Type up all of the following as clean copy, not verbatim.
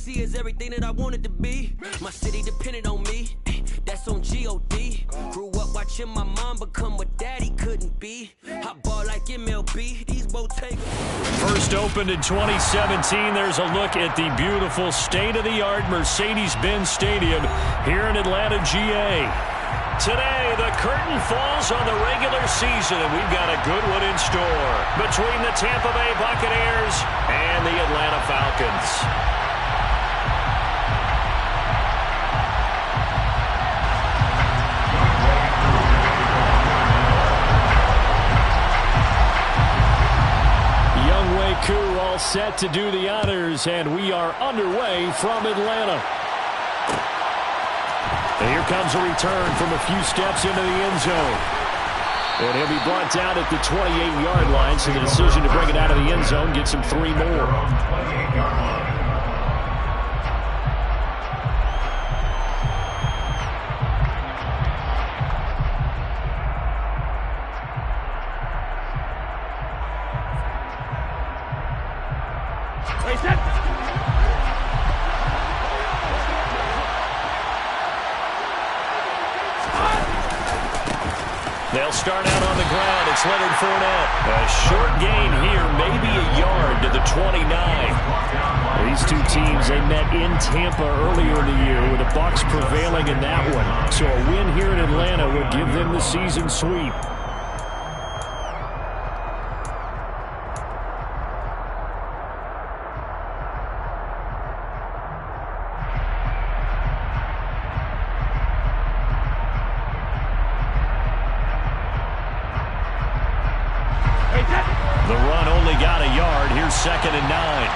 OKC is everything that I wanted to be. My city depended on me. That's on G.O.D. Grew up watching my mom become what daddy couldn't be. I ball like MLB. These Bottega. First opened in 2017. There's a look at the beautiful state-of-the-art Mercedes-Benz Stadium here in Atlanta, GA. Today, the curtain falls on the regular season, and we've got a good one in store between the Tampa Bay Buccaneers and the Atlanta Falcons. Younghoe Koo all set to do the honors, and we are underway from Atlanta. And here comes a return from a few steps into the end zone. And he'll be brought down at the 28-yard line, so the decision to bring it out of the end zone gets him 3 more. They'll start out on the ground. It's Leonard Fournette. A short gain here, maybe a yard to the 29. These two teams, they met in Tampa earlier in the year with the Bucs prevailing in that one. So a win here in Atlanta would give them the season sweep. The run only got a yard. Here's 2nd and 9.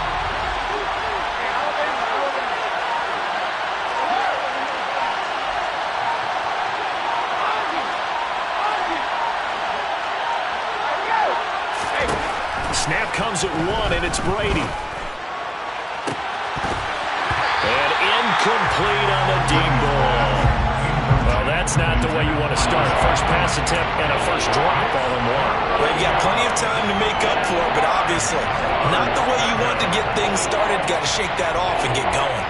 Snap comes at 1, and it's Brady. And incomplete on the deep ball. Well, that's not the way you want to start. First pass attempt and a first drop all in one. Well, you got plenty of time to make up for it, but obviously not the way you want to get things started. Got to shake that off and get going.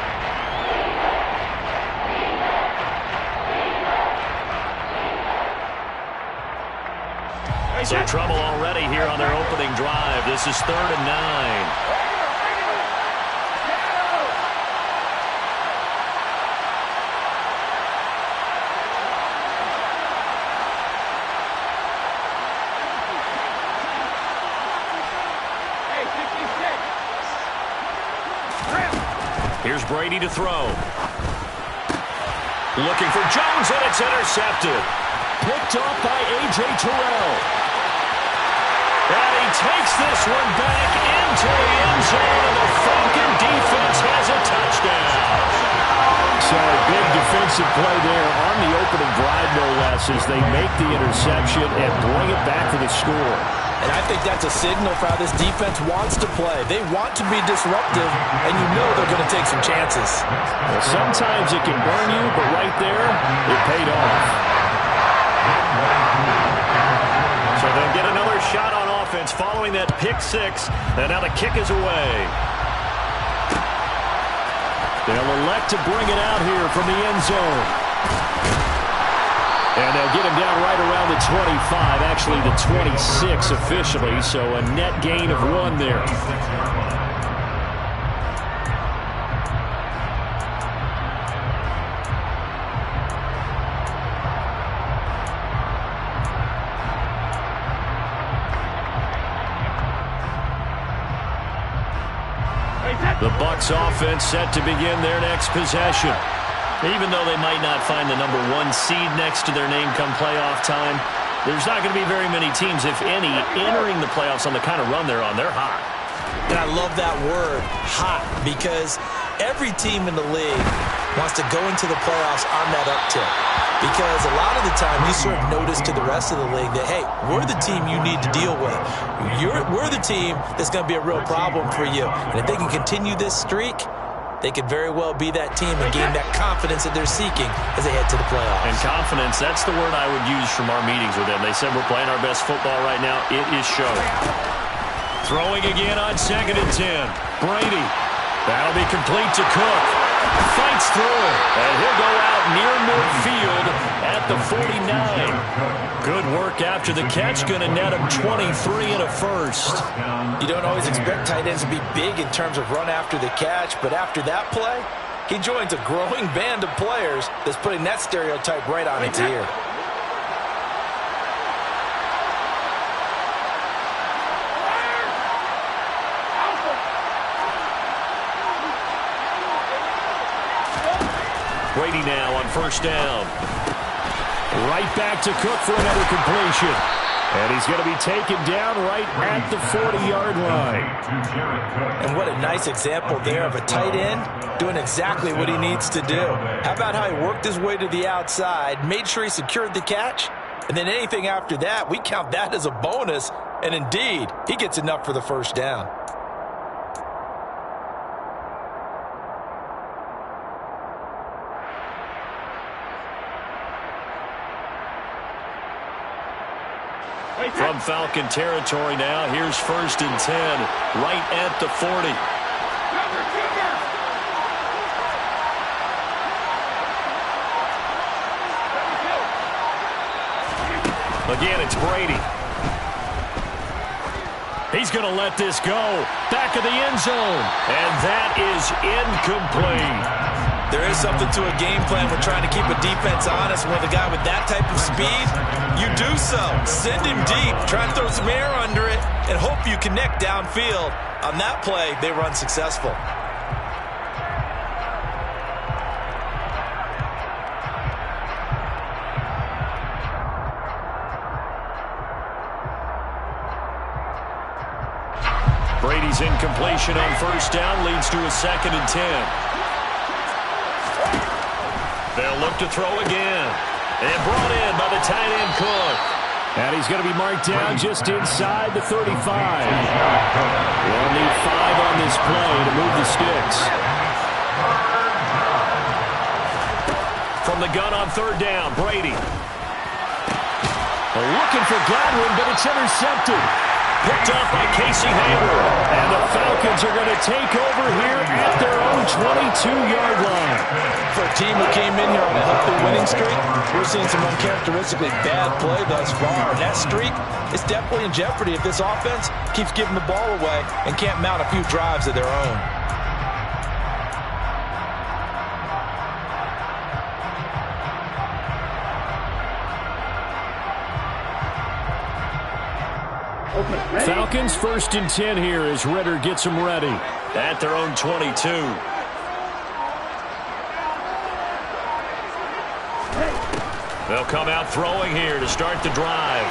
So trouble already here on their opening drive. This is 3rd and 9. Here's Brady to throw. Looking for Jones, and it's intercepted. Picked off by A.J. Terrell. And he takes this one back into the end zone, and the Falcon defense has a touchdown. So a big defensive play there on the opening drive, no less, as they make the interception and bring it back to the score. And I think that's a signal for how this defense wants to play. They want to be disruptive, and you know they're going to take some chances. Well, sometimes it can burn you, but right there, it paid off. So they'll get another shot on offense following that pick 6, and now the kick is away. They'll elect to bring it out here from the end zone. And they'll get him down right around the 25, actually the 26 officially, so a net gain of 1 there. The Bucs offense set to begin their next possession. Even though they might not find the number 1 seed next to their name come playoff time, there's not going to be very many teams, if any, entering the playoffs on the kind of run they're on. They're hot. And I love that word, hot, because every team in the league wants to go into the playoffs on that uptick. Because a lot of the time you serve notice to the rest of the league that, hey, we're the team you need to deal with. We're the team that's going to be a real problem for you. And if they can continue this streak, they could very well be that team and gain that confidence that they're seeking as they head to the playoffs. And confidence, that's the word I would use from our meetings with them. They said we're playing our best football right now. It is showing. Throwing again on 2nd and 10. Brady. That'll be complete to Cook. Fights through it, and he'll go out near midfield at the 49. Good work after the catch. Going to net him 23 and a first. You don't always expect tight ends to be big in terms of run after the catch, but after that play, he joins a growing band of players that's putting that stereotype right on its ear. Brady now on first down. Right back to Cook for another completion. And he's going to be taken down right at the 40-yard line. And what a nice example there of a tight end doing exactly what he needs to do. How about how he worked his way to the outside, made sure he secured the catch, and then anything after that, we count that as a bonus. And indeed, he gets enough for the first down. From Falcon territory now, here's first and 10, right at the 40. Again, it's Brady. He's going to let this go. Back of the end zone. And that is incomplete. There is something to a game plan when trying to keep a defense honest. With a guy with that type of speed, you do so. Send him deep. Try and throw some air under it and hope you connect downfield. On that play, they were unsuccessful. Brady's incompletion on first down leads to a 2nd and 10. They'll look to throw again. And brought in by the tight end Cook. And he's going to be marked down just inside the 35. They'll need 5 on this play to move the sticks. From the gun on third down, Brady. They're looking for Godwin, but it's intercepted. Picked up by Casey Hayward. And the Falcons are going to take over here at their own 22-yard line. For a team who came in here on a healthy winning streak, we're seeing some uncharacteristically bad play thus far. And that streak is definitely in jeopardy if this offense keeps giving the ball away and can't mount a few drives of their own. Falcons 1st and 10 here as Ridder gets them ready at their own 22. They'll come out throwing here to start the drive.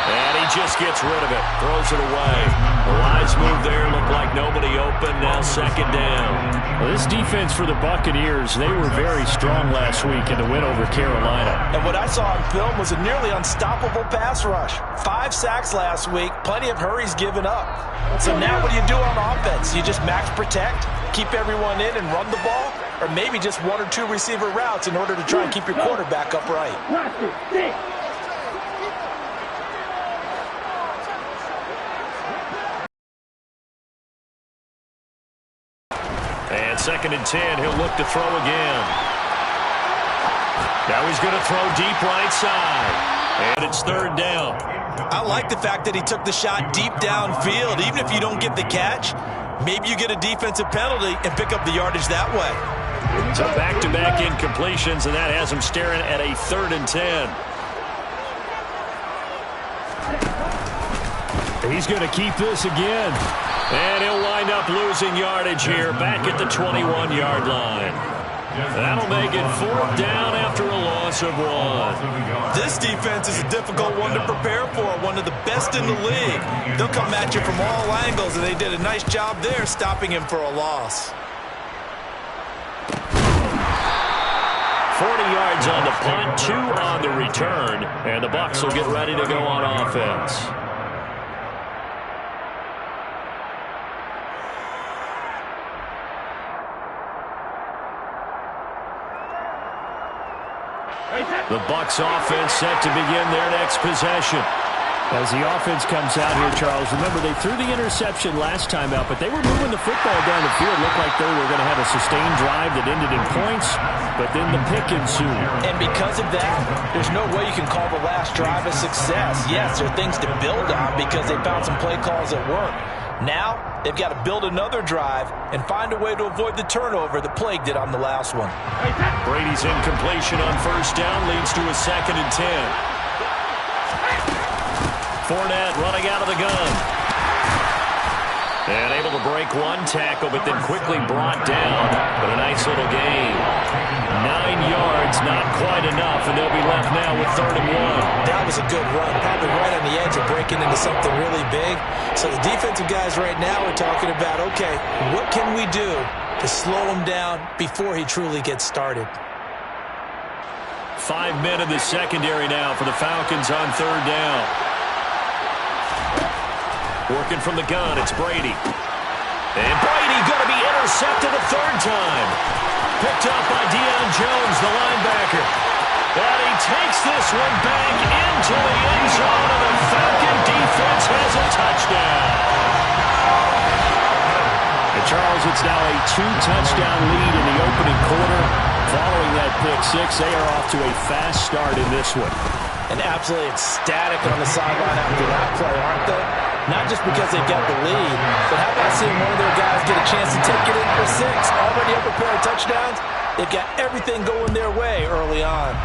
And he just gets rid of it, throws it away. The wise move there, looked like nobody open, now 2nd down. Well, this defense for the Buccaneers, they were very strong last week in the win over Carolina. And what I saw on film was a nearly unstoppable pass rush. 5 sacks last week, plenty of hurries given up. So now what do you do on offense? You just max protect, keep everyone in and run the ball? Or maybe just 1 or 2 receiver routes in order to try and keep your quarterback upright? And 2nd and 10, he'll look to throw again. Now he's going to throw deep right side. And it's 3rd down. I like the fact that he took the shot deep downfield. Even if you don't get the catch, maybe you get a defensive penalty and pick up the yardage that way. So back-to-back incompletions, and that has him staring at a 3rd and 10. He's going to keep this again. And he'll wind up losing yardage here back at the 21-yard line. That'll make it 4th down after a loss of 1. This defense is a difficult one to prepare for, one of the best in the league. They'll come at you from all angles, and they did a nice job there stopping him for a loss. 40 yards on the punt, 2 on the return, and the Bucs will get ready to go on offense. The Bucs offense set to begin their next possession. As the offense comes out here, Charles, remember they threw the interception last time out, but they were moving the football down the field. Looked like they were going to have a sustained drive that ended in points, but then the pick ensued. And because of that, there's no way you can call the last drive a success. Yes, there are things to build on because they found some play calls that work. Now, they've got to build another drive and find a way to avoid the turnover that plagued it on the last one. Brady's incompletion on first down leads to a 2nd and 10. Fournette running out of the gun. And able to break one tackle, but then quickly brought down. But a nice little gain. 9 yards, not quite enough, and they'll be left now with 3rd and 1. That was a good run, probably right on the edge of breaking into something really big. So the defensive guys right now are talking about, okay, what can we do to slow him down before he truly gets started? 5 men in the secondary now for the Falcons on 3rd down. Working from the gun, it's Brady. And Brady going to be intercepted a 3rd time. Picked up by Deion Jones, the linebacker. And he takes this one back into the end zone, and the Falcon defense has a touchdown. And Charles, it's now a 2-touchdown lead in the opening quarter. Following that pick six, they are off to a fast start in this one. And absolutely ecstatic on the sideline after that play, aren't they? Not just because they got the lead, but how about seeing one of their guys get a chance to take it in for 6? Already up a pair of touchdowns. They've got everything going their way early on.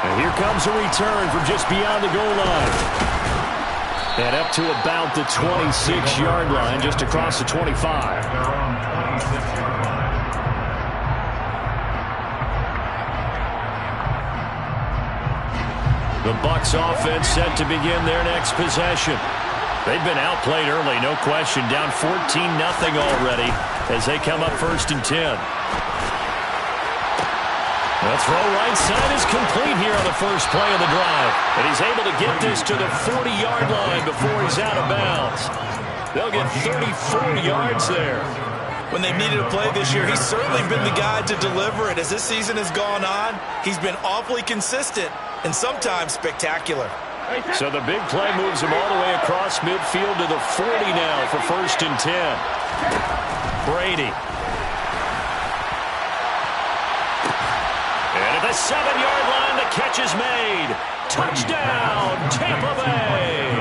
And here comes a return from just beyond the goal line. And up to about the 26-yard line, just across the 25. The Bucs offense set to begin their next possession. They've been outplayed early, no question. Down 14-0 already as they come up 1st and 10. The throw right side is complete here on the first play of the drive. And he's able to get this to the 40-yard line before he's out of bounds. They'll get 34 yards there. When they've needed a play this year, he's certainly been the guy to deliver it. As this season has gone on, he's been awfully consistent and sometimes spectacular. So the big play moves him all the way across midfield to the 40 now for 1st and 10. Brady. And at the 7-yard line, the catch is made. Touchdown, Tampa Bay.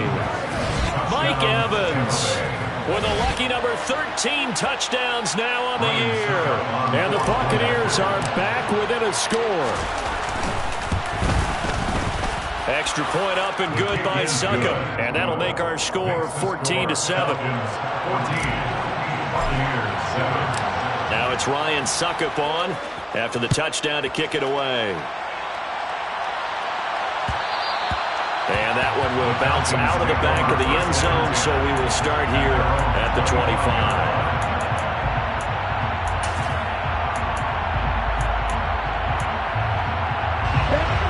Mike Evans with a lucky number 13 touchdowns now on the year. And the Buccaneers are back within a score. Extra point up and good by Succop. And that'll make our score 14-7. Now it's Ryan Succop on after the touchdown to kick it away. And that one will bounce out of the back of the end zone, so we will start here at the 25.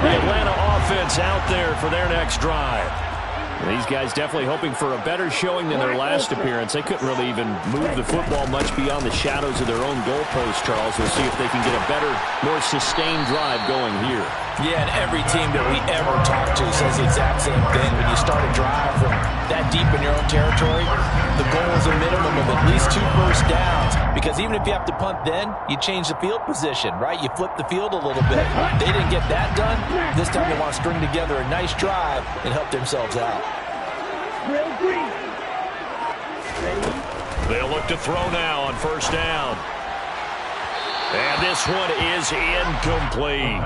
The Atlanta offense out there for their next drive. These guys definitely hoping for a better showing than their last appearance. They couldn't really even move the football much beyond the shadows of their own goalpost, Charles. We'll see if they can get a better, more sustained drive going here. Yeah, and every team that we ever talk to says the exact same thing. When you start a drive from that deep in your own territory, the goal is a minimum of at least 2 first downs. Because even if you have to punt then, you change the field position, right? You flip the field a little bit. They didn't get that done. This time they want to string together a nice drive and help themselves out. They'll look to throw now on first down. And this one is incomplete.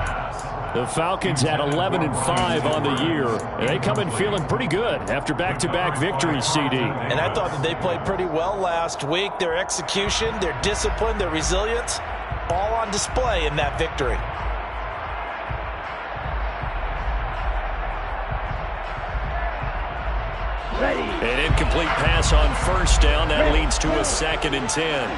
The Falcons had 11-5 on the year, and they come in feeling pretty good after back-to-back victories, CD. And I thought that they played pretty well last week. Their execution, their discipline, their resilience, all on display in that victory. An incomplete pass on first down. That leads to a 2nd and 10.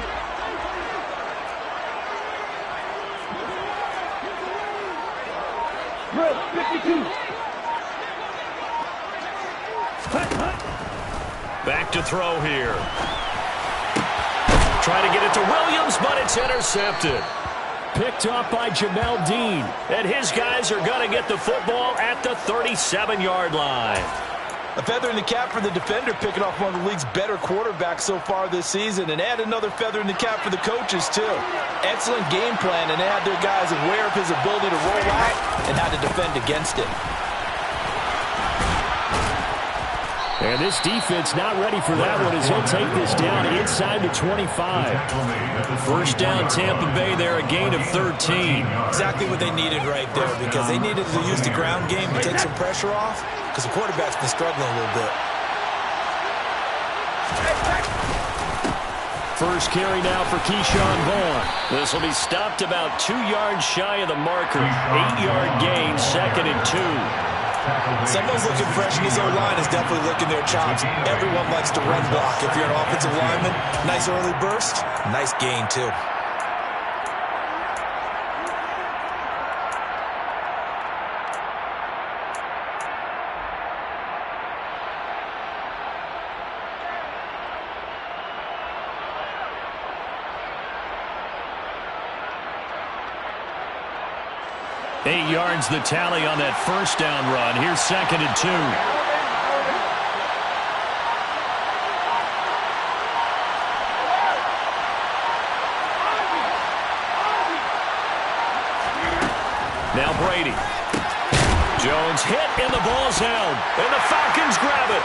Back to throw here. Trying to get it to Williams, but it's intercepted. Picked off by Jamel Dean. And his guys are going to get the football at the 37-yard line. A feather in the cap for the defender, picking off one of the league's better quarterbacks so far this season, and add another feather in the cap for the coaches, too. Excellent game plan, and they had their guys aware of his ability to roll out and how to defend against it. And this defense not ready for that one as he'll take this down inside the 25. First down, Tampa Bay there, a gain of 13. Exactly what they needed right there, because they needed to use the ground game to take some pressure off, because the quarterback's been struggling a little bit. First carry now for Keyshawn Vaughn. This will be stopped about 2 yards shy of the marker. 8-yard gain, 2nd and 2. Someone's looking fresh, and his O-line is definitely licking their chops. Everyone likes to run block. If you're an offensive lineman, nice early burst, nice gain, too. Eight yards the tally on that first down run. Here's 2nd and 2. Now Brady. Jones hit and the ball's held. And the Falcons grab it.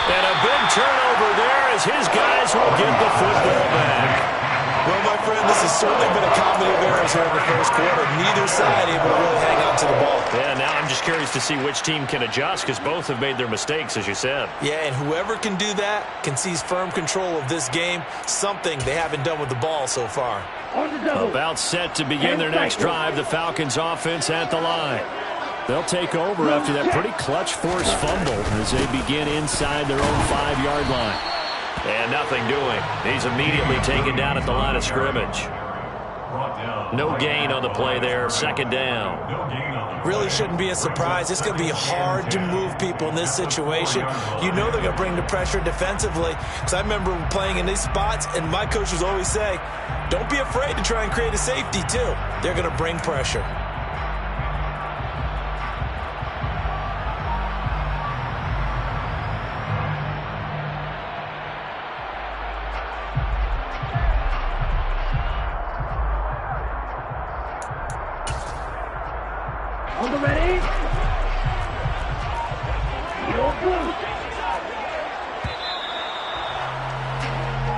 And a big turnover there as his guys will get the football back. Well, my friend, this has certainly been a comedy of errors here in the first quarter. Neither side able to really hang on to the ball. Yeah, now I'm just curious to see which team can adjust because both have made their mistakes, as you said. Yeah, and whoever can do that can seize firm control of this game, something they haven't done with the ball so far. About set to begin their next drive, the Falcons offense at the line. They'll take over after that pretty clutch forced fumble as they begin inside their own 5-yard line. And nothing doing. He's immediately taken down at the line of scrimmage. No gain on the play there. 2nd down. Really shouldn't be a surprise. It's going to be hard to move people in this situation. You know they're going to bring the pressure defensively. Because I remember playing in these spots, and my coaches always say, don't be afraid to try and create a safety, too. They're going to bring pressure.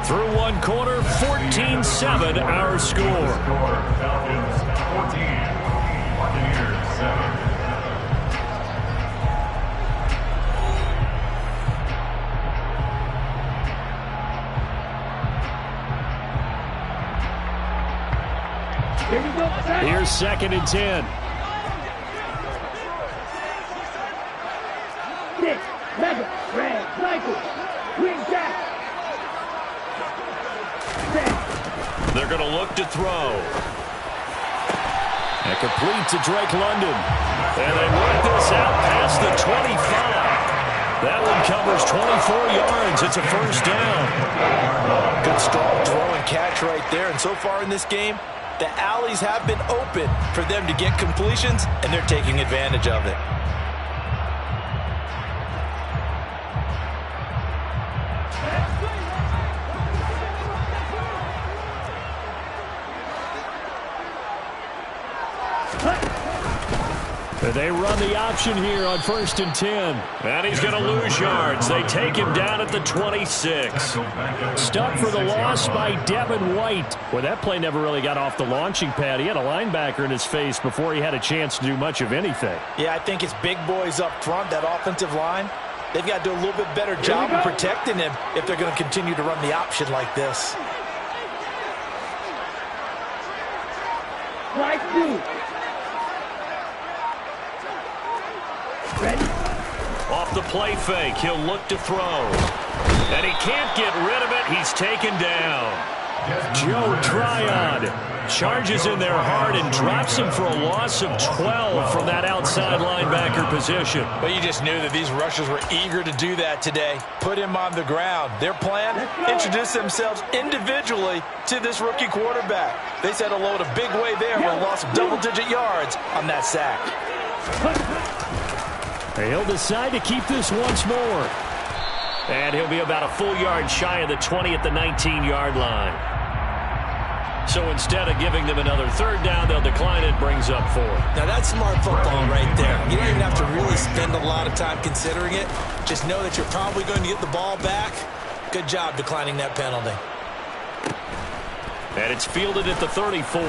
Through one quarter, 14-7 our score. Falcons 14, Buccaneers 7. Here's 2nd and 10. They're going to look to throw. And complete to Drake London. And they work this out past the 25. That one covers 24 yards. It's a first down. Good strong throw and catch right there. And so far in this game, the alleys have been open for them to get completions, and they're taking advantage of it. They run the option here on 1st and 10. And he's going to lose yards. They take him down at the 26. Stuck for the loss by Devin White. Well, that play never really got off the launching pad. He had a linebacker in his face before he had a chance to do much of anything. Yeah, I think it's big boys up front, that offensive line. They've got to do a little bit better job of protecting him if they're going to continue to run the option like this. Strike 2. Ready? Off the play fake, he'll look to throw. And he can't get rid of it. He's taken down. Joe Tryon charges in there hard and drops him for a loss of 12 from that outside linebacker position. But you just knew that these rushers were eager to do that today. Put him on the ground. Their plan, introduce themselves individually to this rookie quarterback. They said hello in a big way there with a loss of double-digit yards on that sack. He'll decide to keep this once more. And he'll be about a full yard shy of the 20 at the 19-yard line. So instead of giving them another third down, they'll decline it, brings up 4. Now that's smart football right there. You don't even have to really spend a lot of time considering it. Just know that you're probably going to get the ball back. Good job declining that penalty. And it's fielded at the 34.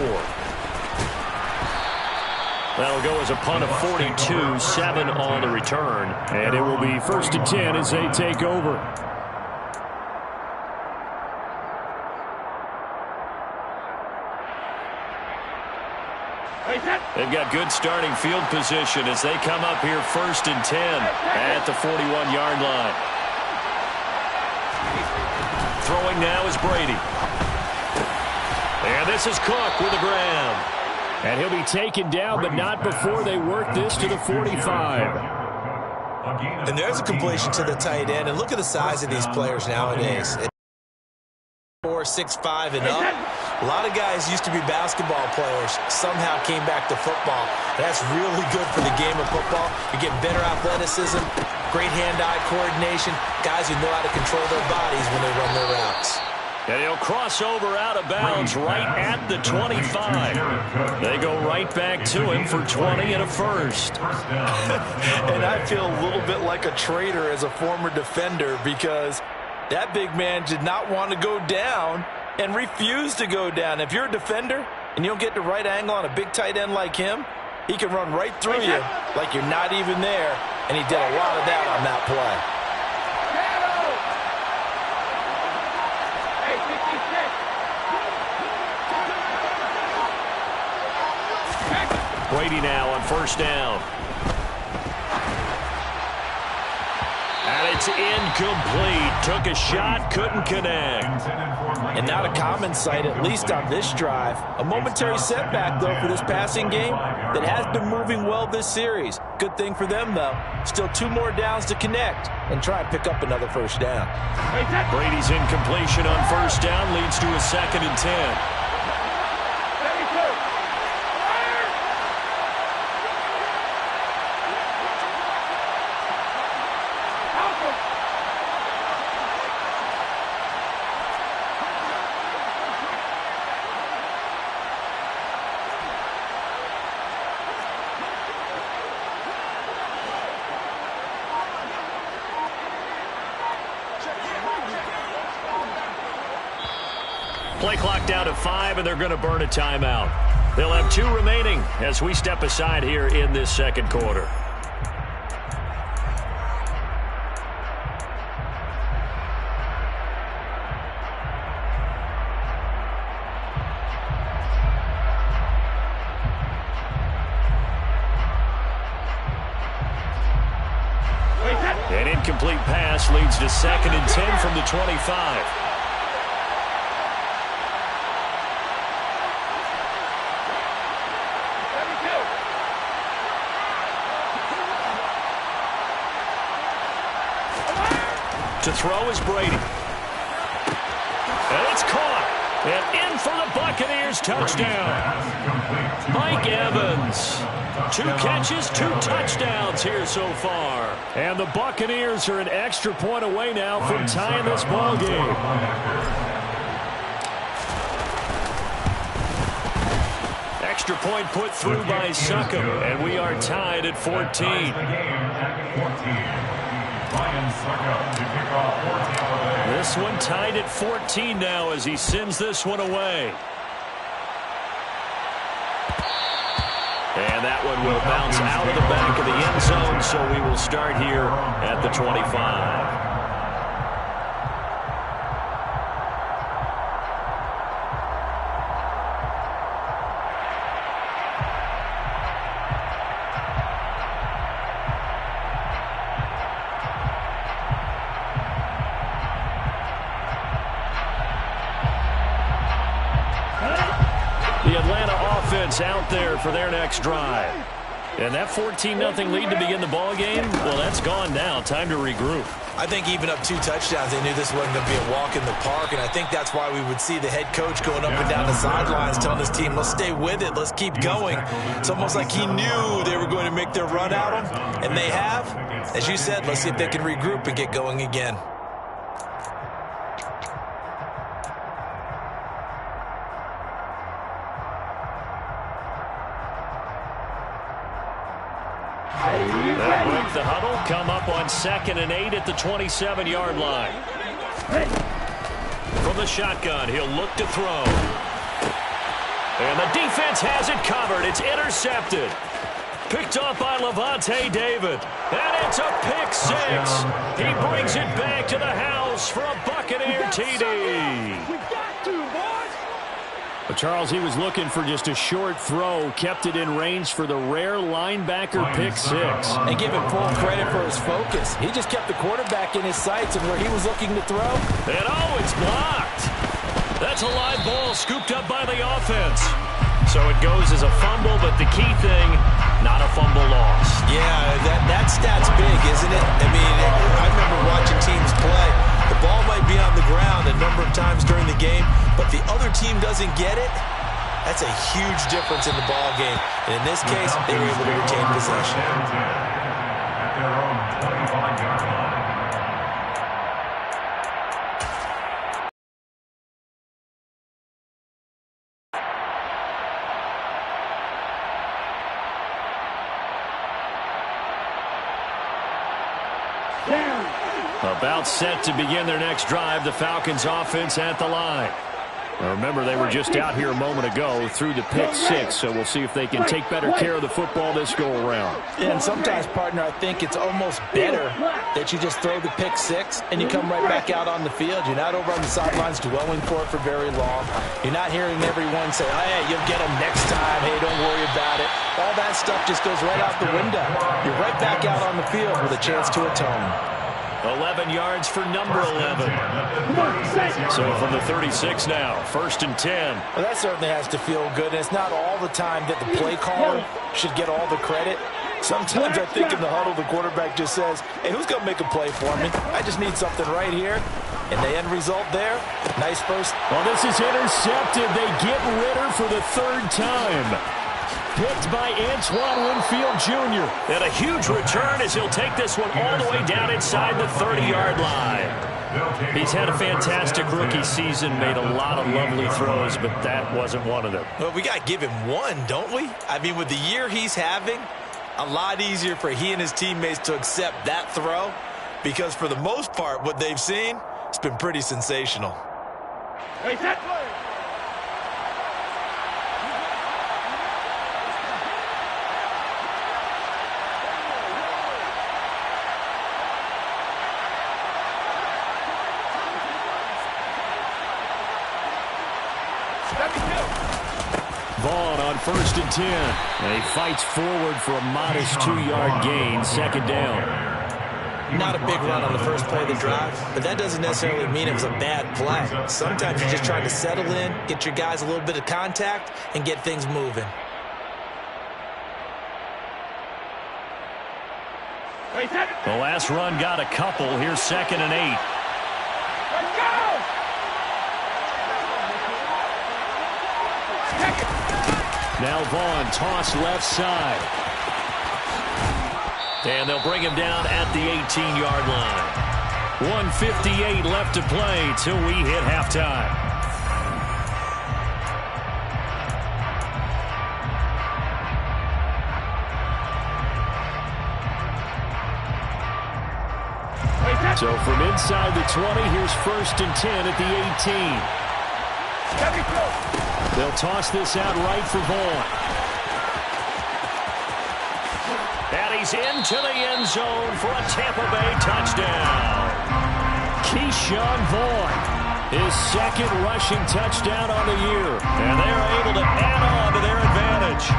That'll go as a punt of 42, 7 on the return. And it will be 1st and 10 as they take over. They've got good starting field position as they come up here 1st and 10 at the 41-yard line. Throwing now is Brady. And this is Cook with the grab. And he'll be taken down, but not before they work this to the 45. And there's a completion to the tight end. And look at the size of these players nowadays. 4, 6'5", and up. A lot of guys used to be basketball players, somehow came back to football. That's really good for the game of football. You're getting better athleticism, great hand-eye coordination, guys who know how to control their bodies when they run their routes. And he'll cross over out of bounds right at the 25. They go right back to him for 20 and a first. And I feel a little bit like a traitor as a former defender because that big man did not want to go down and refused to go down. If you're a defender and you don't get the right angle on a big tight end like him, he can run right through you like you're not even there, and he did a lot of that on that play. Brady now on 1st down. And it's incomplete. Took a shot, couldn't connect. And not a common sight, at least on this drive. A momentary setback, though, for this passing game that has been moving well this series. Good thing for them, though. Still 2 more downs to connect and try and pick up another 1st down. Brady's incompletion on 1st down leads to a 2nd and 10. Play clock down to 5, and they're going to burn a timeout. They'll have 2 remaining as we step aside here in this 2nd quarter. An incomplete pass leads to 2nd and 10 from the 25. To throw is Brady. And it's caught. And in for the Buccaneers touchdown. Mike Evans. 2 catches, 2 touchdowns here so far. And the Buccaneers are an extra point away now from tying this ball game. Extra point put through by Succop. And we are tied at 14. This one tied at 14 now as he sends this one away. And that one will bounce out of the back of the end zone, so we will start here at the 25. offense out there for their next drive. And that 14-0 lead to begin the ball game, well, that's gone now. Time to regroup. I think even up 2 touchdowns, they knew this wasn't going to be a walk in the park, and I think that's why we would see the head coach going up and down the sidelines telling his team, let's stay with it, let's keep going. It's almost like he knew they were going to make their run at him, and they have. As you said, let's see if they can regroup and get going again. They'll break the huddle, come up on 2nd and 8 at the 27-yard line. From the shotgun, he'll look to throw. And the defense has it covered. It's intercepted. Picked off by Lavonte David. And it's a pick 6. He brings it back to the house for a Buccaneer TD. We got to, boys. But Charles, he was looking for just a short throw, kept it in range for the rare linebacker pick 6. And give him full credit for his focus. He just kept the quarterback in his sights and where he was looking to throw. And oh, it's blocked. That's a live ball scooped up by the offense. So it goes as a fumble, but the key thing, not a fumble loss. Yeah, that stat's big, isn't it? I mean, I remember watching teams play. The ball might be on the ground a number of times during the game, but the other team doesn't get it. That's a huge difference in the ball game. And in this case, they were able to retain possession. At their own 25-yard line. About set to begin their next drive, the Falcons offense at the line. Now remember, they were just out here a moment ago through the pick 6, so we'll see if they can take better care of the football this go-around. And sometimes, partner, I think it's almost better that you just throw the pick 6 and you come right back out on the field. You're not over on the sidelines dwelling for it for very long. You're not hearing everyone say, oh, hey, you'll get them next time. Hey, don't worry about it. All that stuff just goes right out the window. You're right back out on the field with a chance to atone. 11 yards for number 11. So from the 36 now, 1st and 10. Well, that certainly has to feel good, and it's not all the time that the play caller should get all the credit. Sometimes I think in the huddle, the quarterback just says, hey, who's going to make a play for me? I just need something right here. And the end result there, nice first. Well, this is intercepted. They get Ritter for the 3rd time. Picked by Antoine Winfield Jr. And a huge return as he'll take this one all the way down inside the 30-yard line. He's had a fantastic rookie season, made a lot of lovely throws, but that wasn't one of them. Well, we got to give him one, don't we? I mean, with the year he's having, a lot easier for he and his teammates to accept that throw because for the most part, what they've seen, it's been pretty sensational. Wait, that play. Vaughn on 1st and 10. And he fights forward for a modest 2-yard gain, 2nd down. Not a big run on the first play of the drive, but that doesn't necessarily mean it was a bad play. Sometimes you're just trying to settle in, get your guys a little bit of contact, and get things moving. The last run got a couple. Here's 2nd and 8. Let's go! Now Vaughn, toss left side. And they'll bring him down at the 18-yard line. 1:58 left to play till we hit halftime. So from inside the 20, here's 1st and 10 at the 18. They'll toss this out right for Vaughn. And he's into the end zone for a Tampa Bay touchdown. Keyshawn Vaughn, his 2nd rushing touchdown on the year. And they're able to add on to their advantage.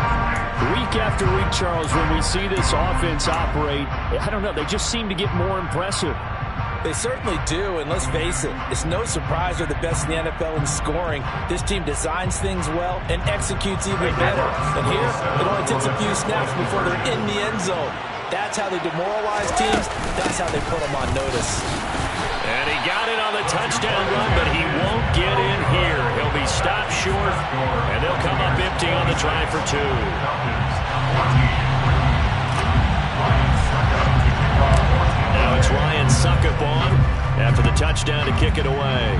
Week after week, Charles, when we see this offense operate, I don't know, they just seem to get more impressive. They certainly do, and let's face it, it's no surprise they're the best in the NFL in scoring. This team designs things well and executes even better. And here, it only takes a few snaps before they're in the end zone. That's how they demoralize teams. That's how they put them on notice. And he got it on the touchdown run, but he won't get in here. He'll be stopped short, and they'll come up empty on the try for 2. Now it's Ryan Succop on after the touchdown to kick it away.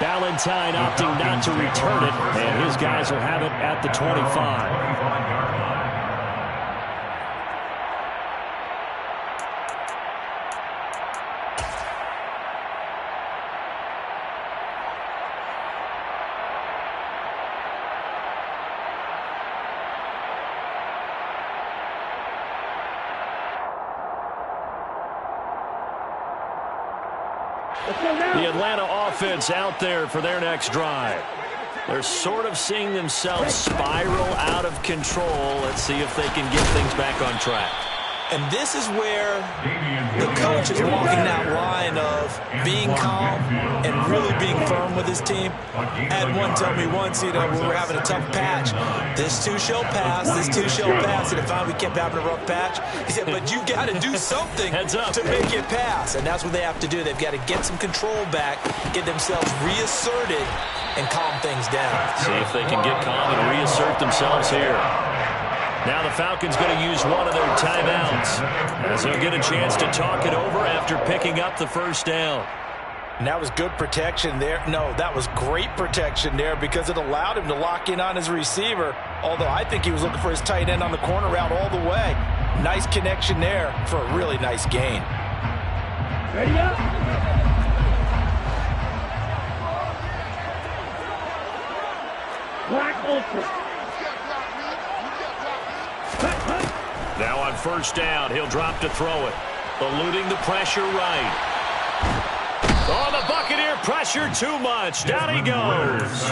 Valentine opting not to return it, and his guys will have it at the 25. The Atlanta offense out there for their next drive. They're sort of seeing themselves spiral out of control. Let's see if they can get things back on track. And this is where the coach is walking that line of being calm and really being firm with his team. I had one tell me once, we were having a tough patch. This too shall pass, this too shall pass. And finally we kept having a rough patch. He said, but you got to do something to make it pass. And that's what they have to do. They've got to get some control back, get themselves reasserted, and calm things down. See if they can get calm and reassert themselves here. Now the Falcons going to use one of their timeouts as they'll get a chance to talk it over after picking up the first down. And that was good protection there. No, that was great protection there because it allowed him to lock in on his receiver, although I think he was looking for his tight end on the corner route all the way. Nice connection there for a really nice gain. Ready up. Black ultra. Now on first down, he'll drop to throw it. Eluding the pressure right. Oh, the Buccaneer pressure too much. Down he goes.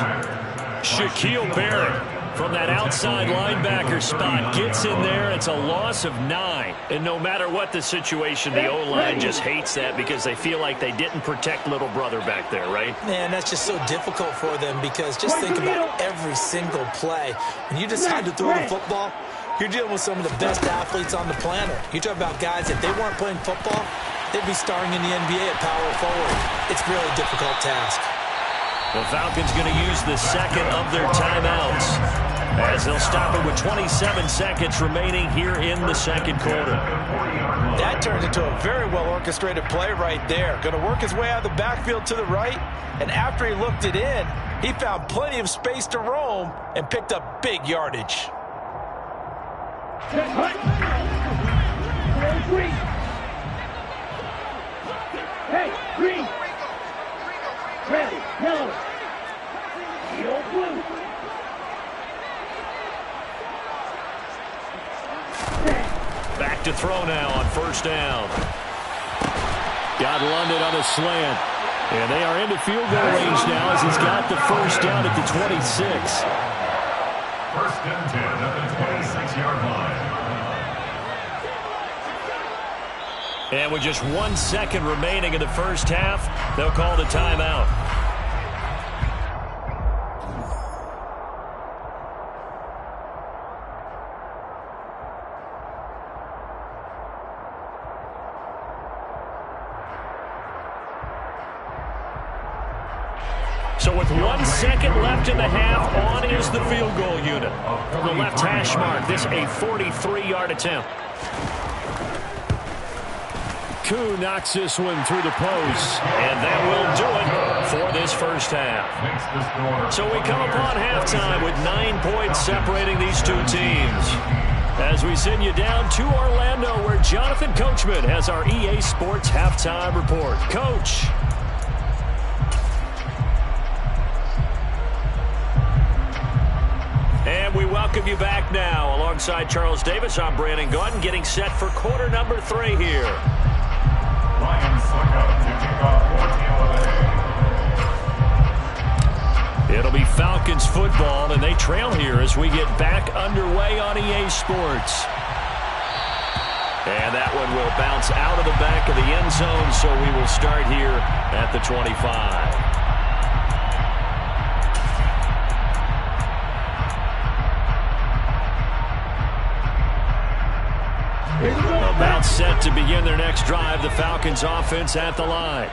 Shaquille Barrett from that outside linebacker spot gets in there. It's a loss of 9. And no matter what the situation, the O-line just hates that because they feel like they didn't protect little brother back there, right? Man, that's just so difficult for them because just think about every single play. When you decide to throw the football, you're dealing with some of the best athletes on the planet. You talk about guys, if they weren't playing football, they'd be starring in the NBA at power forward. It's a really difficult task. The Falcons going to use the second of their timeouts as they'll stop it with 27 seconds remaining here in the second quarter. That turns into a very well-orchestrated play right there. Going to work his way out of the backfield to the right, and after he looked it in, he found plenty of space to roam and picked up big yardage. Green. Hey, green. Red, yellow. Yellow, blue. Back to throw now on first down. Got London on a slant. And they are into field goal range now as he's got the first down at the 26. First and 10 at the 26-yard line. And with just 1 second remaining in the first half, they'll call the timeout. So with 1 second left in the half, on is the field goal unit. From the left hash mark, this a 43-yard attempt. Koo knocks this one through the post, and that will do it for this first half. So we come upon halftime with 9 points separating these two teams. As we send you down to Orlando, where Jonathan Coachman has our EA Sports halftime report. Coach. And we welcome you back now. Alongside Charles Davis, I'm Brandon Gaudin, getting set for quarter number 3 here. Ryan Succop to kick off 14 of the day. It'll be Falcons football, and they trail here as we get back underway on EA Sports. And that one will bounce out of the back of the end zone, so we will start here at the 25. About set to begin their next drive, the Falcons offense at the line.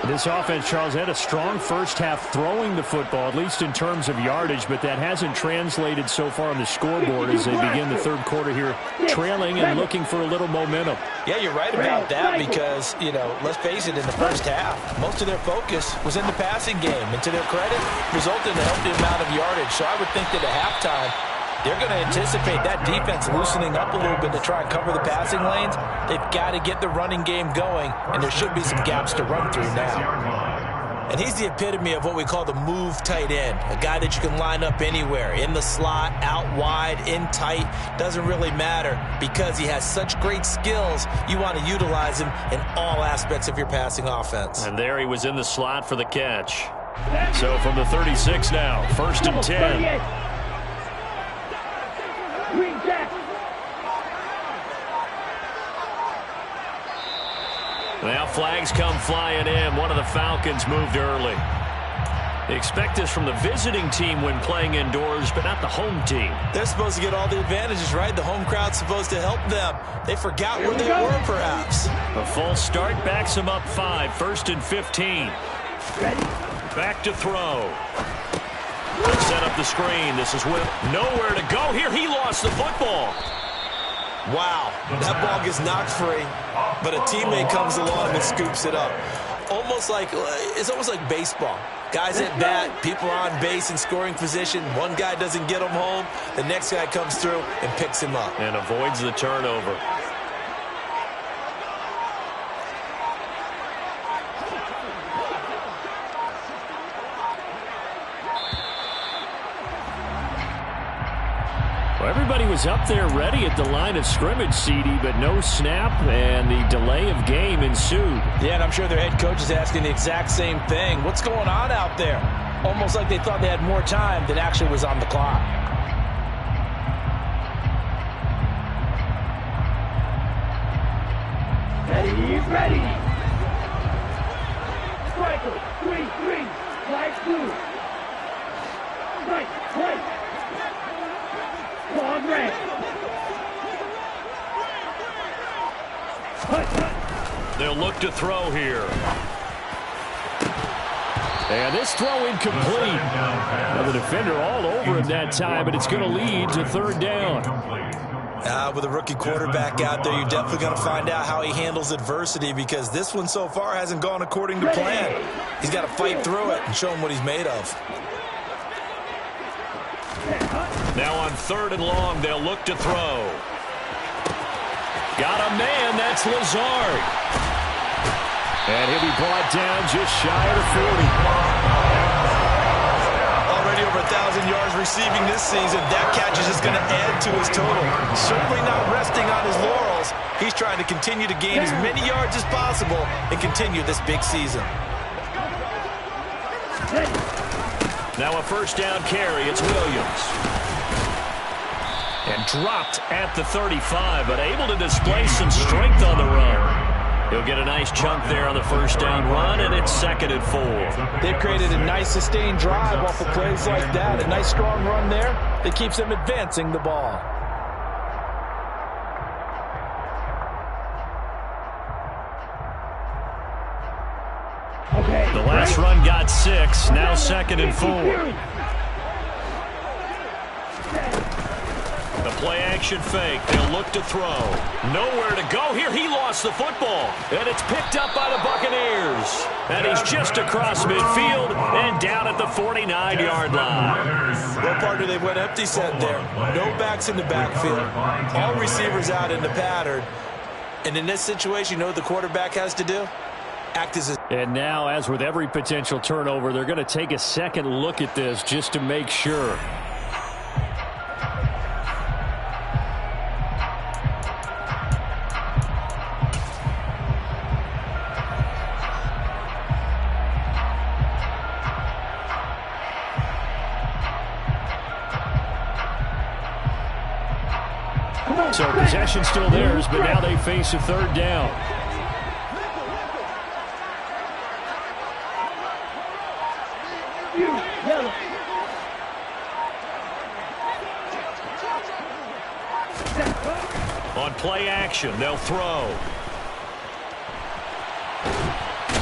This offense, Charles, had a strong first half throwing the football, at least in terms of yardage, but that hasn't translated so far on the scoreboard as they begin the third quarter here, trailing and looking for a little momentum. Yeah, you're right about that because, let's face it, in the first half, most of their focus was in the passing game. And to their credit, resulted in a healthy amount of yardage. So I would think that at halftime, they're going to anticipate that defense loosening up a little bit to try and cover the passing lanes. They've got to get the running game going, and there should be some gaps to run through now. And he's the epitome of what we call the move tight end, a guy that you can line up anywhere, in the slot, out wide, in tight, doesn't really matter because he has such great skills. You want to utilize him in all aspects of your passing offense. And there he was in the slot for the catch. So from the 36 now, 1st and 10. Green Jack. Now flags come flying in. One of the Falcons moved early. They expect this from the visiting team when playing indoors, but not the home team. They're supposed to get all the advantages, right? The home crowd's supposed to help them. They forgot where they were, perhaps. A false start backs them up 5. 1st and 15. Back to throw. Set up the screen. This is Whip. Nowhere to go here. He lost the football. Wow. That ball gets knocked free, but a teammate comes along and scoops it up. It's almost like baseball. Guys at bat, people are on base in scoring position. One guy doesn't get him home. The next guy comes through and picks him up. And avoids the turnover. Everybody was up there ready at the line of scrimmage, CD, but no snap, and the delay of game ensued. Yeah, and I'm sure their head coach is asking the exact same thing. What's going on out there? Almost like they thought they had more time than actually was on the clock. Ready. Striker, 3-3, flag 2. Right. Long red. They'll look to throw here. And this throw incomplete. Now the defender all over him that time, but it's going to lead to 3rd down. With a rookie quarterback out there, you're definitely going to find out how he handles adversity because this one so far hasn't gone according to plan. He's got to fight through it and show him what he's made of. Now on 3rd and long, they'll look to throw. Got a man, that's Lazard. And he'll be brought down just shy of the 40. Already over 1,000 yards receiving this season. That catch is just going to add to his total. Certainly not resting on his laurels. He's trying to continue to gain as many yards as possible and continue this big season. Now a 1st down carry. It's Williams. And dropped at the 35, but able to display some strength on the run. He'll get a nice chunk there on the 1st down run, and it's 2nd and 4. They've created a nice sustained drive off of plays like that. A nice strong run there that keeps them advancing the ball. The last run got 6, now 2nd and 4. The play-action fake. They'll look to throw. Nowhere to go here. He lost the football. And it's picked up by the Buccaneers. And he's just across midfield and down at the 49-yard line. Well, partner, they went empty set there. No backs in the backfield. All receivers out in the pattern. And in this situation, you know what the quarterback has to do? Act as a... And now, as with every potential turnover, they're going to take a second look at this just to make sure. Come on, So possession still theirs, but now they face a third down. On play action, they'll throw.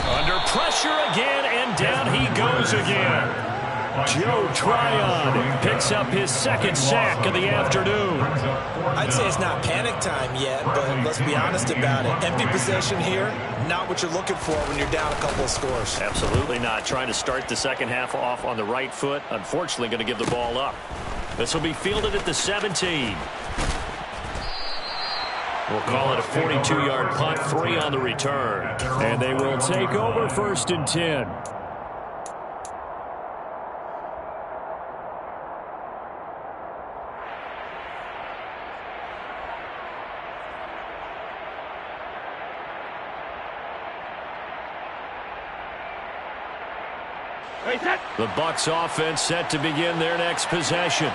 Under pressure again, and down he goes again. Joe Tryon picks up his second sack of the afternoon. I'd say it's not panic time yet, but let's be honest about it. Empty possession here, not what you're looking for when you're down a couple of scores. Absolutely not. Trying to start the second half off on the right foot. Unfortunately, going to give the ball up. This will be fielded at the 17. We'll call it a 42-yard punt, 3 on the return. And they will take over 1st and 10. The Bucs offense set to begin their next possession.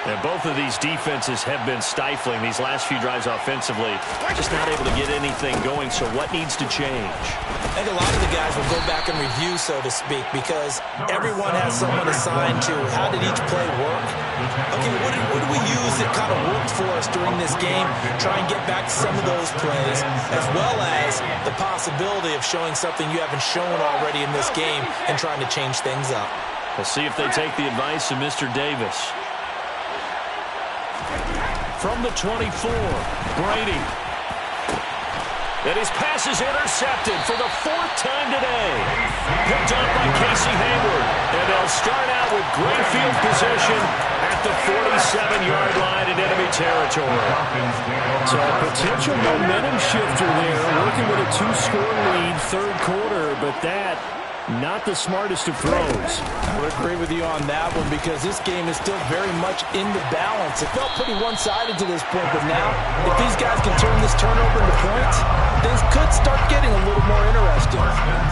And both of these defenses have been stifling these last few drives offensively. Just not able to get anything going, so what needs to change? I think a lot of the guys will go back and review, so to speak, because everyone has someone assigned to how did each play work. Okay, what did we use that kind of worked for us during this game? Try and get back to some of those plays, as well as the possibility of showing something you haven't shown already in this game and trying to change things up. We'll see if they take the advice of Mr. Davis. From the 24, Brady. And his pass is intercepted for the 4th time today. Picked up by Casey Hayward. And they'll start out with great field position at the 47-yard line in enemy territory. So a potential momentum shifter there, working with a 2-score lead, 3rd quarter, but that not the smartest of throws. I would agree with you on that one because this game is still very much in the balance. It felt pretty one-sided to this point, but now if these guys can turn this turnover into points, things could start getting a little more interesting.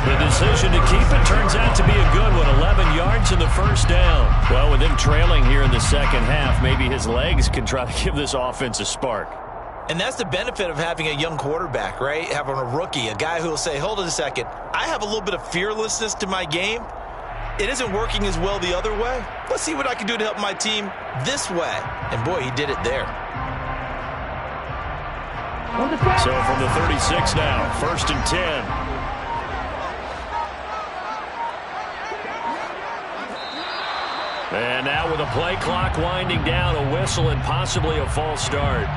The decision to keep it turns out to be a good one. 11 yards in the 1st down. Well, with him trailing here in the second half, maybe his legs can try to give this offense a spark. And that's the benefit of having a young quarterback, right? Having a rookie, a guy who will say, hold on a second, I have a little bit of fearlessness to my game. It isn't working as well the other way. Let's see what I can do to help my team this way. And boy, he did it there. So from the 36 now, 1st and 10. And now with a play clock winding down, a whistle and possibly a false start.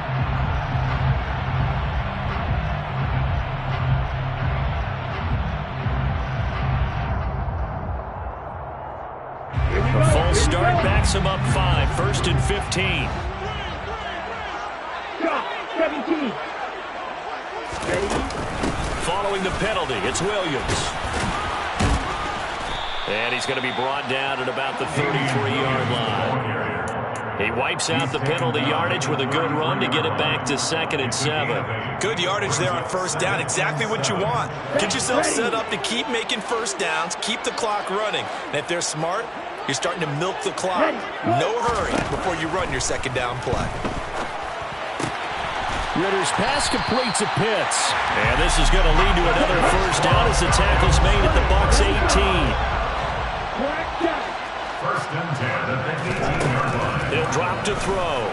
A false start backs him up 5, 1st and 15. Drop, 17. Following the penalty, it's Williams. And he's going to be brought down at about the 33-yard line. He wipes out the penalty yardage with a good run to get it back to 2nd and 7. Good yardage there on 1st down. Exactly what you want. Get yourself set up to keep making 1st downs, keep the clock running. And if they're smart, you're starting to milk the clock. No hurry before you run your 2nd down play. Ritter's pass completes at Pitts. And this is going to lead to another 1st down as the tackle's made at the Bucs 18. 1st and 10 at the 18-yard line. He'll drop to throw.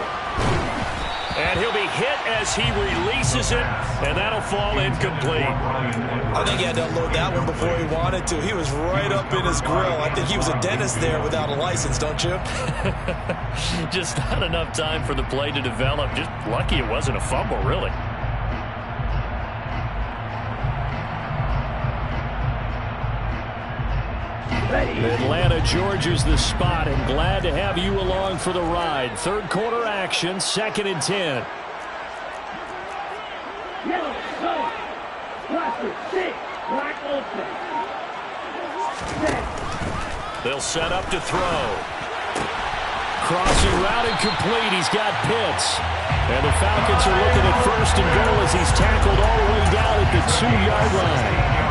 And he'll be hit as he releases it, and that'll fall incomplete. I think he had to unload that one before he wanted to. He was right up in his grill. I think he was a dentist there without a license, don't you? Just not enough time for the play to develop. Just lucky it wasn't a fumble, really. Atlanta, Georgia's the spot, and glad to have you along for the ride. 3rd quarter action, 2nd and 10. Yellow, go. Cluster, 6. Black open. Set. They'll set up to throw. Crossing route and complete. He's got Pitts. And the Falcons are looking at 1st and goal as he's tackled all the way down at the 2-yard line.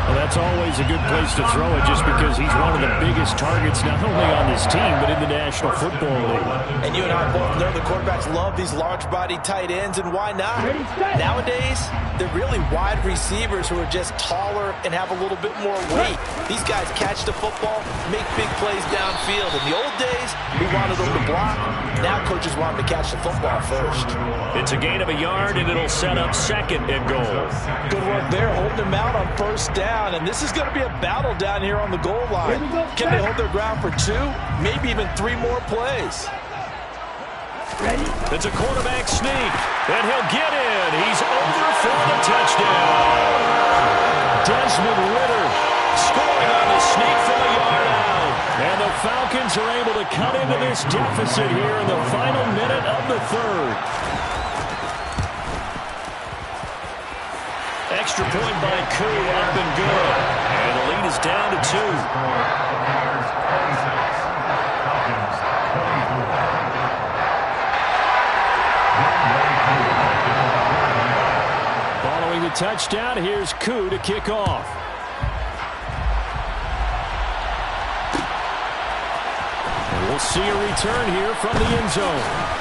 Well, that That's always a good place to throw it just because he's one of the biggest targets not only on this team but in the National Football League. And you and I both know the quarterbacks love these large-body tight ends, and why not? Nowadays, they're really wide receivers who are just taller and have a little bit more weight. These guys catch the football, make big plays downfield. In the old days, we wanted them to block. Now coaches want them to catch the football first. It's a gain of a yard, and it'll set up 2nd and goal. Good work there, holding them out on 1st down. And this is going to be a battle down here on the goal line. Can they hold their ground for 2, maybe even 3 more plays? It's a quarterback sneak, and he'll get in. He's over for the touchdown. Desmond Ridder scoring on the sneak from a yard out. And the Falcons are able to cut into this deficit here in the final minute of the 3rd. Extra point by Koo, up and good. And the lead is down to 2. Following the touchdown, here's Koo to kick off. And we'll see a return here from the end zone.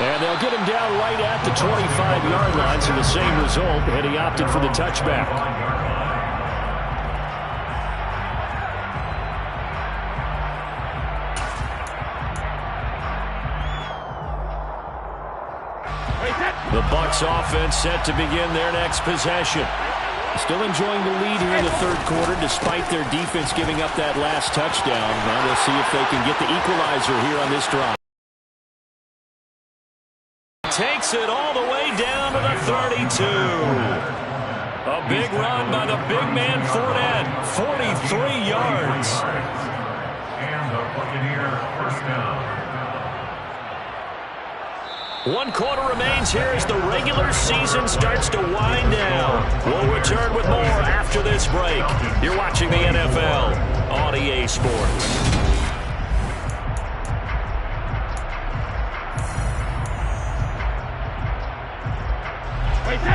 And they'll get him down right at the 25-yard line, so the same result, and he opted for the touchback. The Bucs offense set to begin their next possession. Still enjoying the lead here in the 3rd quarter, despite their defense giving up that last touchdown. Now we'll see if they can get the equalizer here on this drive. Takes it all the way down to the 32. A big run by the big man Fournette. 43 yards. And the Buccaneer 1st down. 1 quarter remains here as the regular season starts to wind down. We'll return with more after this break. You're watching the NFL on EA Sports.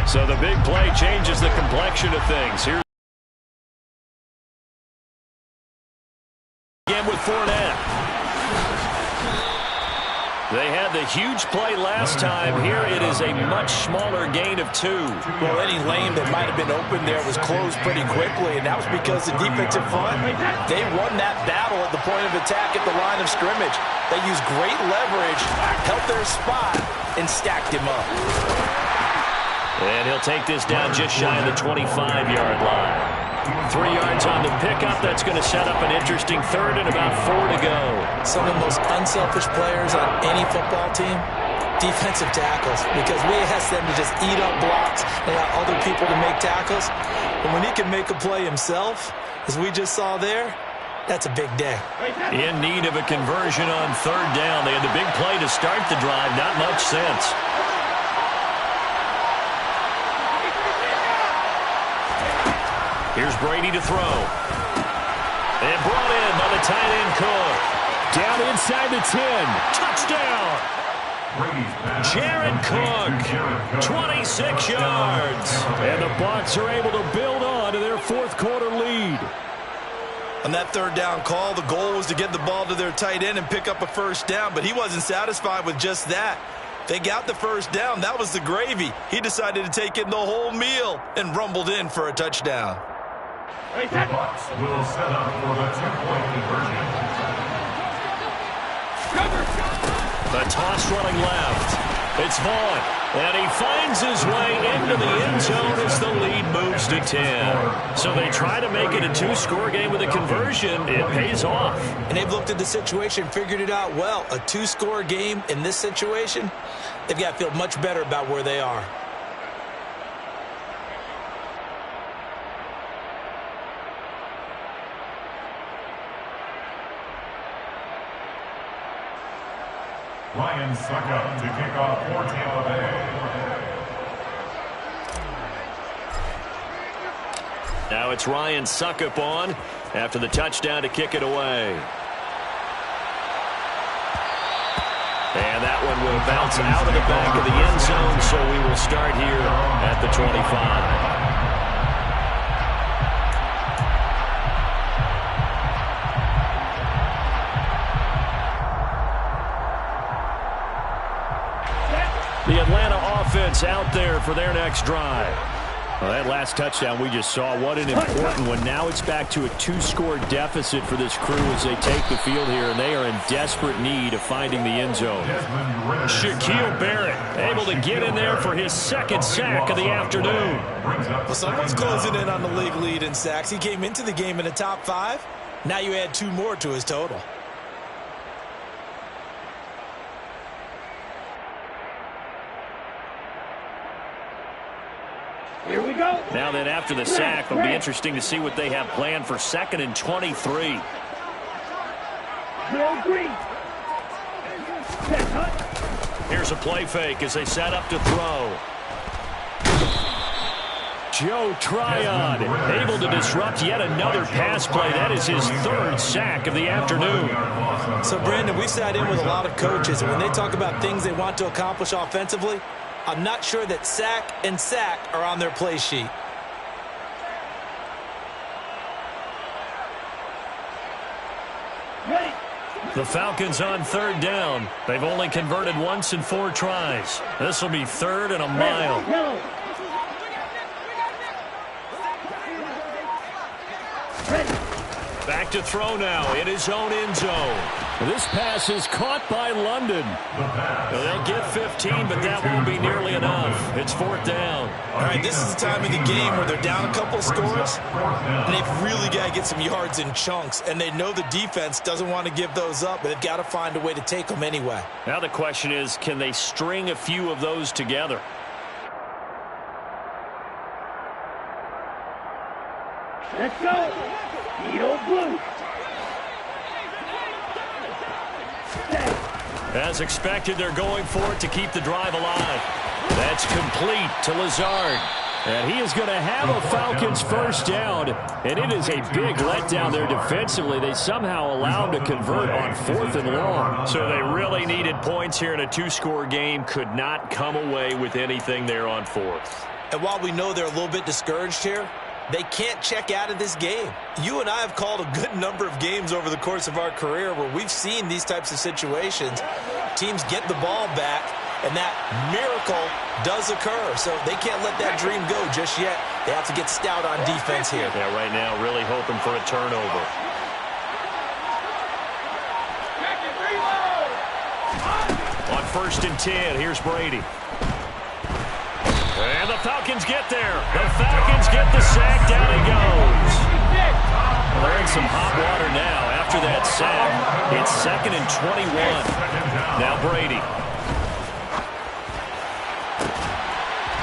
So the big play changes the complexion of things. Here's again with Fournette. They had the huge play last time. Here it is a much smaller gain of 2. Well, any lane that might have been open there was closed pretty quickly, and that was because the defensive front, they won that battle at the point of attack at the line of scrimmage. They used great leverage, held their spot, and stacked him up. And he'll take this down just shy of the 25-yard line. 3 yards on the pickup. That's going to set up an interesting 3rd and about 4 to go. Some of the most unselfish players on any football team, defensive tackles, because we ask them to just eat up blocks and allow other people to make tackles. And when he can make a play himself, as we just saw there, that's a big day. In need of a conversion on 3rd down. They had the big play to start the drive. Not much sense. Here's Brady to throw. And brought in by the tight end Cook. Down inside the 10. Touchdown. Jared Cook. 26 yards. And the Bucs are able to build on to their 4th quarter lead. On that 3rd down call, the goal was to get the ball to their tight end and pick up a 1st down, but he wasn't satisfied with just that. They got the 1st down. That was the gravy. He decided to take in the whole meal and rumbled in for a touchdown. The Bucs will set up for the 2-point conversion. The toss running left. It's Vaughn. And he finds his way into the end zone as the lead moves to 10. So they try to make it a 2-score game with a conversion. It pays off. And they've looked at the situation, figured it out well. A 2-score game in this situation, they've got to feel much better about where they are. Ryan Suckup to kick off for Tampa Bay. Now it's Ryan Suckup on after the touchdown to kick it away. And that one will bounce out of the back of the end zone, so we will start here at the 25. is out there for their next drive. Well, that last touchdown we just saw, what an important one. Now it's back to a 2-score deficit for this crew as they take the field here, and they are in desperate need of finding the end zone. Shaquille Barrett able to get in there for his second sack of the afternoon. Well, someone's closing in on the league lead in sacks. He came into the game in the top 5. Now you add 2 more to his total. Here we go. Now then, after the sack, it'll be interesting to see what they have planned for 2nd and 23. Bill Green. Set hut. Here's a play fake as they set up to throw. Joe Tryon able to disrupt yet another pass play. That is his 3rd sack of the afternoon. So, Brandon, we've sat in with a lot of coaches, and when they talk about things they want to accomplish offensively, I'm not sure that sack and sack are on their play sheet. Ready. The Falcons on 3rd down. They've only converted once in 4 tries. This will be 3rd and a mile. Yellow. Ready. Back to throw now in his own end zone. This pass is caught by London. They'll get 15, but that won't be nearly enough. It's 4th down. All right, this is the time of the game where they're down a couple of scores, and they've really got to get some yards in chunks, and they know the defense doesn't want to give those up, but they've got to find a way to take them anyway. Now the question is, can they string a few of those together? Let's go. Edo Blue. As expected, they're going for it to keep the drive alive. That's complete to Lazard. And he is going to have a Falcons 1st down. And it is a big letdown there defensively. They somehow allowed him to convert on 4th and long. So they really needed points here in a 2-score game. Could not come away with anything there on 4th. And while we know they're a little bit discouraged here, they can't check out of this game. You and I have called a good number of games over the course of our career where we've seen these types of situations. Teams get the ball back, and that miracle does occur. So they can't let that dream go just yet. They have to get stout on defense here. Yeah, right now really hoping for a turnover. On 1st and 10, here's Brady. And the Falcons get there. The Falcons get the sack. Down he goes. Well, they're in some hot water now after that sack. It's 2nd and 21. Now Brady.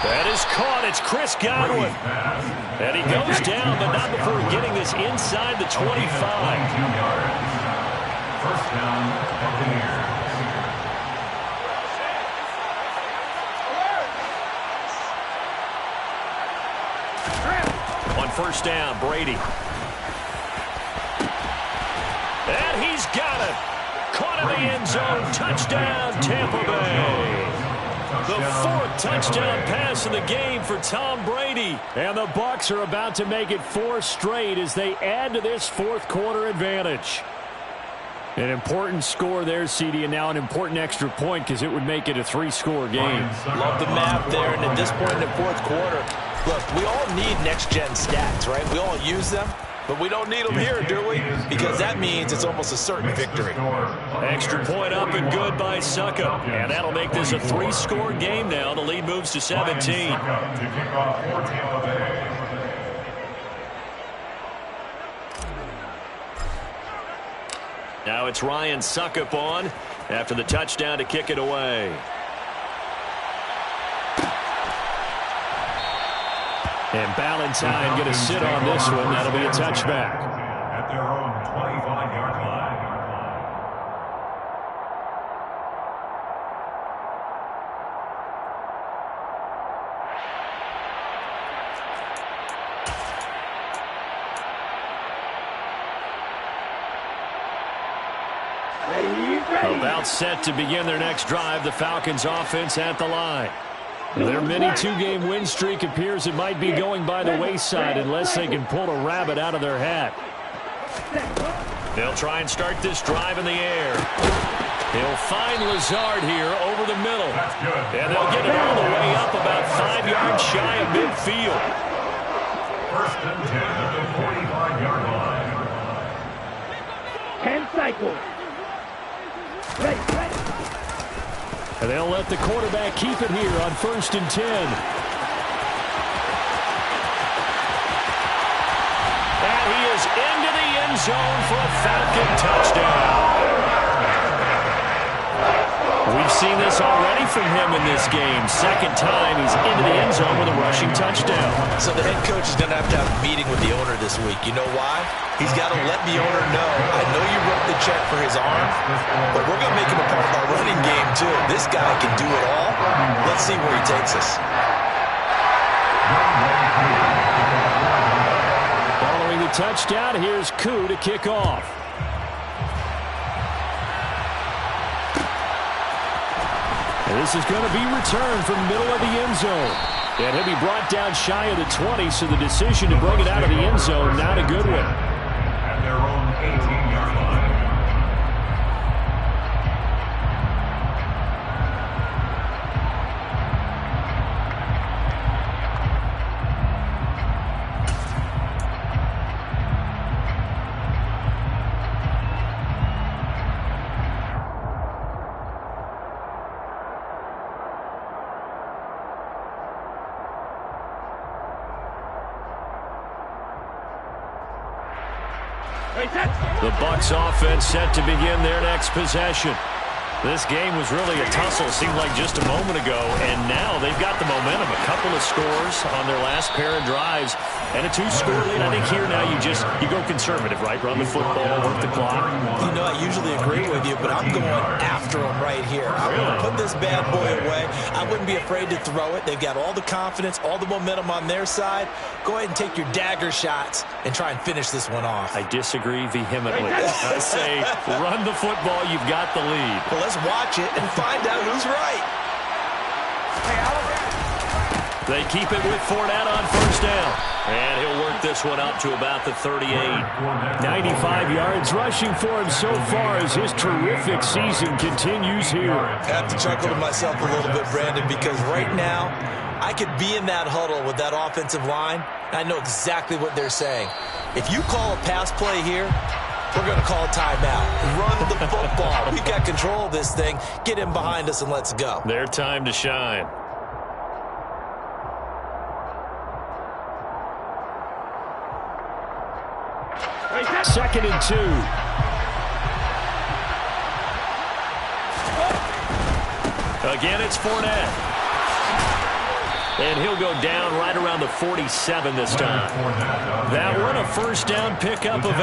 That is caught. It's Chris Godwin. And he goes down, but not before getting this inside the 25. 1st down of the year. On 1st down, Brady. And he's got it. Caught in the end zone. Touchdown, Tampa Bay. The 4th touchdown pass of the game for Tom Brady. And the Bucs are about to make it 4 straight as they add to this 4th quarter advantage. An important score there, CD, and now an important extra point because it would make it a 3-score game. Love the math there, and at this point in the 4th quarter, look, we all need next-gen stats, right? We all use them, but we don't need them here, do we? Because that means it's almost a certain victory. Extra point up and good by Succop. And that'll make this a 3-score game now. The lead moves to 17. To kick off for Tampa Bay. Now it's Ryan Succop on after the touchdown to kick it away. And Ballantyne going to sit on this one. That'll be a touchback. At their own 25-yard line. About set to begin their next drive. The Falcons offense at the line. Their mini 2-game win streak appears it might be going by the wayside unless they can pull a rabbit out of their hat. They'll try and start this drive in the air. He'll find Lazard here over the middle. That's good. And they'll get it all the way up about 5 yards shy of midfield. First and 10 at the 45-yard line. 10 cycles. Ready. And they'll let the quarterback keep it here on 1st and 10. And he is into the end zone for a Falcon touchdown. We've seen this already from him in this game. Second time he's into the end zone with a rushing touchdown. So the head coach is going to have a meeting with the owner this week. You know why? He's got to let the owner know, I know you wrote the check for his arm, but we're going to make him a part of our running game too. This guy can do it all. Let's see where he takes us. Following the touchdown, here's Koo to kick off. And this is going to be returned from the middle of the end zone. And he'll be brought down shy of the 20, so the decision to bring it out of the end zone, not a good one. At their own 18-yard line. The Bucs offense set to begin their next possession. This game was really a tussle, seemed like just a moment ago, and now they've got the momentum. A couple of scores on their last pair of drives, and a 2-score lead. I think here now you go conservative, right? Run the football, work the clock. You know, I usually agree with you, but I'm going after him right here. I'm going to put this bad boy away. I wouldn't be afraid to throw it. They've got all the confidence, all the momentum on their side. Go ahead and take your dagger shots and try and finish this one off. I disagree vehemently. I say run the football. You've got the lead. Well, let's watch it and find out who's right. They keep it with Fournette on first down. And he'll work this one up to about the 38. 95 yards rushing for him so far as his terrific season continues here. I have to chuckle to myself a little bit, Brandon, because right now I could be in that huddle with that offensive line. I know exactly what they're saying. If you call a pass play here, we're going to call a timeout. Run the football. We've got control of this thing. Get in behind us and let's go. Their time to shine. Second and 2. Again, it's Fournette. And he'll go down right around the 47 this time. That one a first down pickup of 8.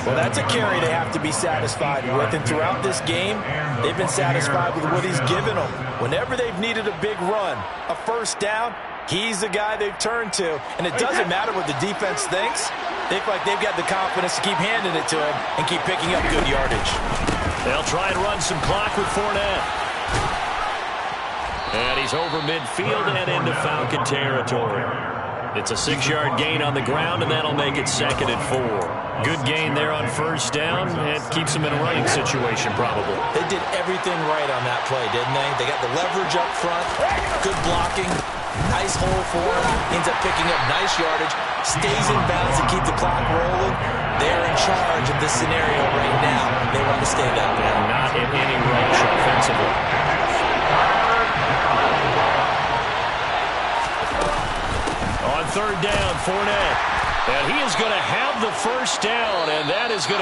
Well, that's a carry they have to be satisfied with. And throughout this game, they've been satisfied with what he's given them. Whenever they've needed a big run, a first down, he's the guy they've turned to. And it doesn't matter what the defense thinks. They feel like they've got the confidence to keep handing it to him and keep picking up good yardage. They'll try and run some clock with Fournette. And he's over midfield and into Falcon territory. It's a 6-yard gain on the ground, and that'll make it 2nd and 4. Good gain there on first down. It keeps them in a running situation, probably. They did everything right on that play, didn't they? They got the leverage up front, good blocking, nice hole for him. Ends up picking up nice yardage, stays in bounds to keep the clock rolling. They're in charge of this scenario right now. They want to stay that way. Not in any rush offensively. On third down, Fournette. And he is going to have the first down, and that is going to